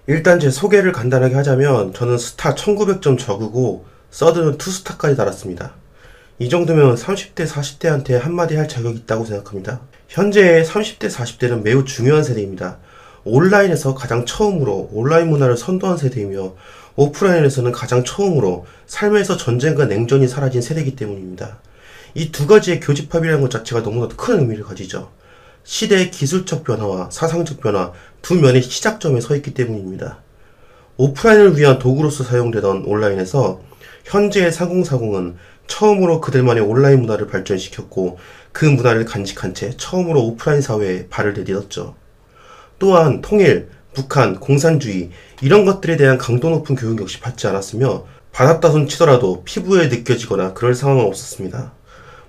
일단 제 소개를 간단하게 하자면 저는 스타 1900점 적으고 서드는 2스타까지 달았습니다. 이 정도면 30대, 40대한테 한마디 할 자격이 있다고 생각합니다. 현재 30대, 40대는 매우 중요한 세대입니다. 온라인에서 가장 처음으로 온라인 문화를 선도한 세대이며 오프라인에서는 가장 처음으로 삶에서 전쟁과 냉전이 사라진 세대이기 때문입니다. 이 두 가지의 교집합이라는 것 자체가 너무나도 큰 의미를 가지죠. 시대의 기술적 변화와 사상적 변화 두 면의 시작점에 서 있기 때문입니다. 오프라인을 위한 도구로서 사용되던 온라인에서 현재의 3040은 처음으로 그들만의 온라인 문화를 발전시켰고 그 문화를 간직한 채 처음으로 오프라인 사회에 발을 내딛었죠. 또한 통일, 북한, 공산주의 이런 것들에 대한 강도 높은 교육 역시 받지 않았으며 받았다 손 치더라도 피부에 느껴지거나 그럴 상황은 없었습니다.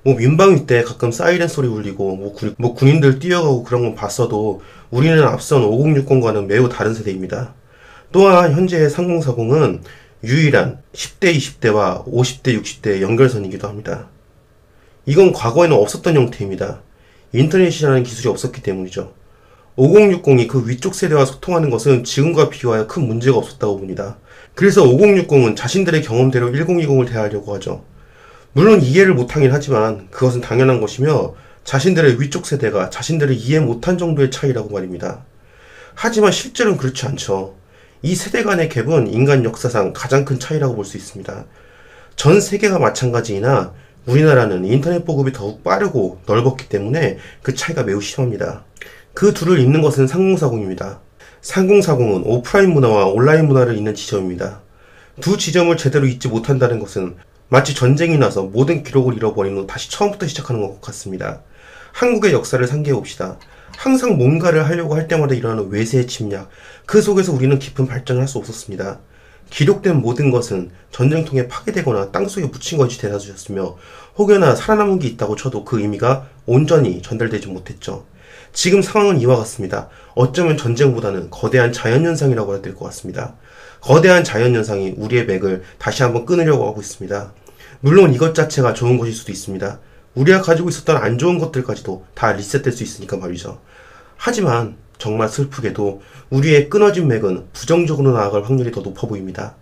민방위 때 가끔 사이렌 소리 울리고 군인들 뛰어가고 그런 건 봤어도 우리는 앞선 5060과는 매우 다른 세대입니다. 또한 현재의 3040은 유일한 10대, 20대와 50대, 60대의 연결선이기도 합니다. 이건 과거에는 없었던 형태입니다. 인터넷이라는 기술이 없었기 때문이죠. 5060이 그 위쪽 세대와 소통하는 것은 지금과 비교하여 큰 문제가 없었다고 봅니다. 그래서 5060은 자신들의 경험대로 1020을 대하려고 하죠. 물론 이해를 못하긴 하지만 그것은 당연한 것이며 자신들의 위쪽 세대가 자신들을 이해 못한 정도의 차이라고 말입니다. 하지만 실제로는 그렇지 않죠. 이 세대 간의 갭은 인간 역사상 가장 큰 차이라고 볼 수 있습니다. 전 세계가 마찬가지이나 우리나라는 인터넷 보급이 더욱 빠르고 넓었기 때문에 그 차이가 매우 심합니다. 그 둘을 잇는 것은 3040입니다. 3040은 오프라인 문화와 온라인 문화를 잇는 지점입니다. 두 지점을 제대로 잇지 못한다는 것은 마치 전쟁이 나서 모든 기록을 잃어버린 후 다시 처음부터 시작하는 것 같습니다. 한국의 역사를 상기해봅시다. 항상 뭔가를 하려고 할 때마다 일어나는 외세의 침략, 그 속에서 우리는 깊은 발전을 할 수 없었습니다. 기록된 모든 것은 전쟁통에 파괴되거나 땅속에 묻힌 것이 되어주셨으며 혹여나 살아남은 게 있다고 쳐도 그 의미가 온전히 전달되지 못했죠. 지금 상황은 이와 같습니다. 어쩌면 전쟁보다는 거대한 자연현상이라고 해야 될 것 같습니다. 거대한 자연현상이 우리의 맥을 다시 한번 끊으려고 하고 있습니다. 물론 이것 자체가 좋은 것일 수도 있습니다. 우리가 가지고 있었던 안 좋은 것들까지도 다 리셋될 수 있으니까 말이죠. 하지만 정말 슬프게도 우리의 끊어진 맥은 부정적으로 나아갈 확률이 더 높아 보입니다.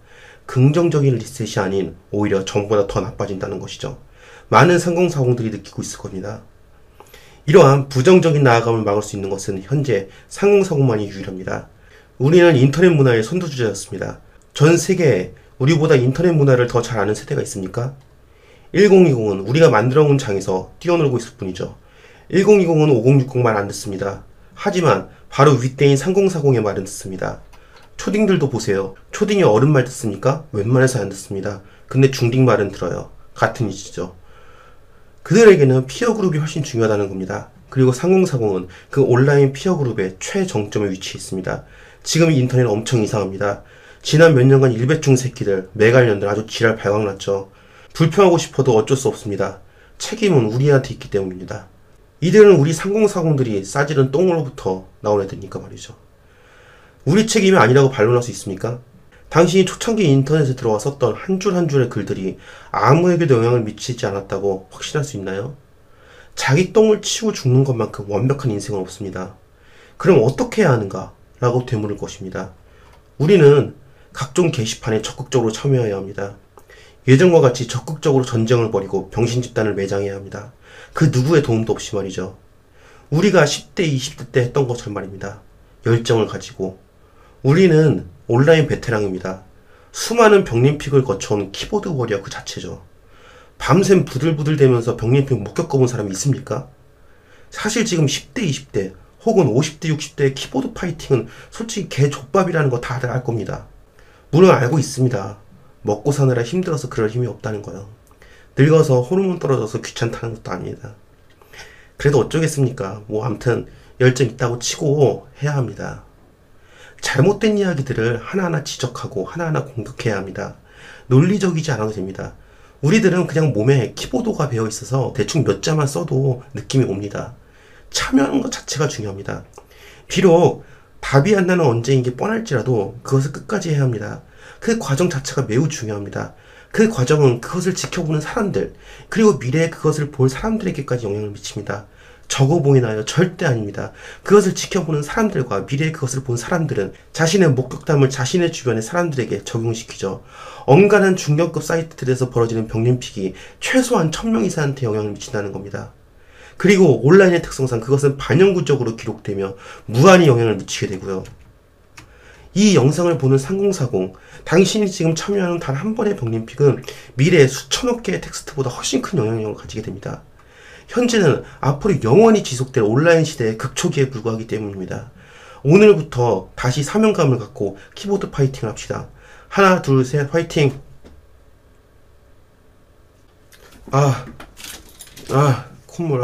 긍정적인 리셋이 아닌 오히려 전보다 더 나빠진다는 것이죠. 많은 3040들이 느끼고 있을 겁니다. 이러한 부정적인 나아감을 막을 수 있는 것은 현재 3040만이 유일합니다. 우리는 인터넷 문화의 선두주자였습니다. 전 세계에 우리보다 인터넷 문화를 더 잘 아는 세대가 있습니까? 1020은 우리가 만들어온 장에서 뛰어놀고 있을 뿐이죠. 1020은 5060말 안 듣습니다. 하지만 바로 윗대인 3040의 말은 듣습니다. 초딩들도 보세요. 초딩이 어른 말 듣습니까? 웬만해서 안 듣습니다. 근데 중딩 말은 들어요. 같은 이치죠. 그들에게는 피어 그룹이 훨씬 중요하다는 겁니다. 그리고 3040은 그 온라인 피어 그룹의 최정점에 위치해 있습니다. 지금 인터넷 엄청 이상합니다. 지난 몇 년간 일배충 새끼들, 매갈년들 아주 지랄 발광났죠. 불평하고 싶어도 어쩔 수 없습니다. 책임은 우리한테 있기 때문입니다. 이들은 우리 3040들이 싸지른 똥으로부터 나온 애들이니까 말이죠. 우리 책임이 아니라고 반론할 수 있습니까? 당신이 초창기 인터넷에 들어와 썼던 한 줄 한 줄의 글들이 아무에게도 영향을 미치지 않았다고 확신할 수 있나요? 자기 똥을 치우고 죽는 것만큼 완벽한 인생은 없습니다. 그럼 어떻게 해야 하는가? 라고 되물을 것입니다. 우리는 각종 게시판에 적극적으로 참여해야 합니다. 예전과 같이 적극적으로 전쟁을 벌이고 병신 집단을 매장해야 합니다. 그 누구의 도움도 없이 말이죠. 우리가 10대, 20대 때 했던 것처럼 말입니다. 열정을 가지고. 우리는 온라인 베테랑입니다. 수많은 병림픽을 거쳐온 키보드 워리어 그 자체죠. 밤샘 부들부들대면서 병림픽 못 겪어본 사람이 있습니까? 사실 지금 10대, 20대 혹은 50대, 60대의 키보드 파이팅은 솔직히 개족밥이라는 거 다들 알 겁니다. 물론 알고 있습니다. 먹고 사느라 힘들어서 그럴 힘이 없다는 거요. 늙어서 호르몬 떨어져서 귀찮다는 것도 아닙니다. 그래도 어쩌겠습니까? 암튼 열정 있다고 치고 해야 합니다. 잘못된 이야기들을 하나하나 지적하고 하나하나 공격해야 합니다. 논리적이지 않아도 됩니다. 우리들은 그냥 몸에 키보드가 배어 있어서 대충 몇 자만 써도 느낌이 옵니다. 참여하는 것 자체가 중요합니다. 비록 답이 안 나는 언제인 게 뻔할지라도 그것을 끝까지 해야 합니다. 그 과정 자체가 매우 중요합니다. 그 과정은 그것을 지켜보는 사람들, 그리고 미래에 그것을 볼 사람들에게까지 영향을 미칩니다. 저거봉이나요? 절대 아닙니다. 그것을 지켜보는 사람들과 미래의 그것을 본 사람들은 자신의 목격담을 자신의 주변의 사람들에게 적용시키죠. 언간한 중견급 사이트들에서 벌어지는 병림픽이 최소한 1000명 이상한테 영향을 미친다는 겁니다. 그리고 온라인의 특성상 그것은 반영구적으로 기록되며 무한히 영향을 미치게 되고요. 이 영상을 보는 3040, 당신이 지금 참여하는 단 한 번의 병림픽은 미래의 수천억 개의 텍스트보다 훨씬 큰 영향력을 가지게 됩니다. 현재는 앞으로 영원히 지속될 온라인 시대의 극초기에 불과하기 때문입니다. 오늘부터 다시 사명감을 갖고 키보드 파이팅을 합시다. 하나, 둘, 셋, 파이팅! 콧물,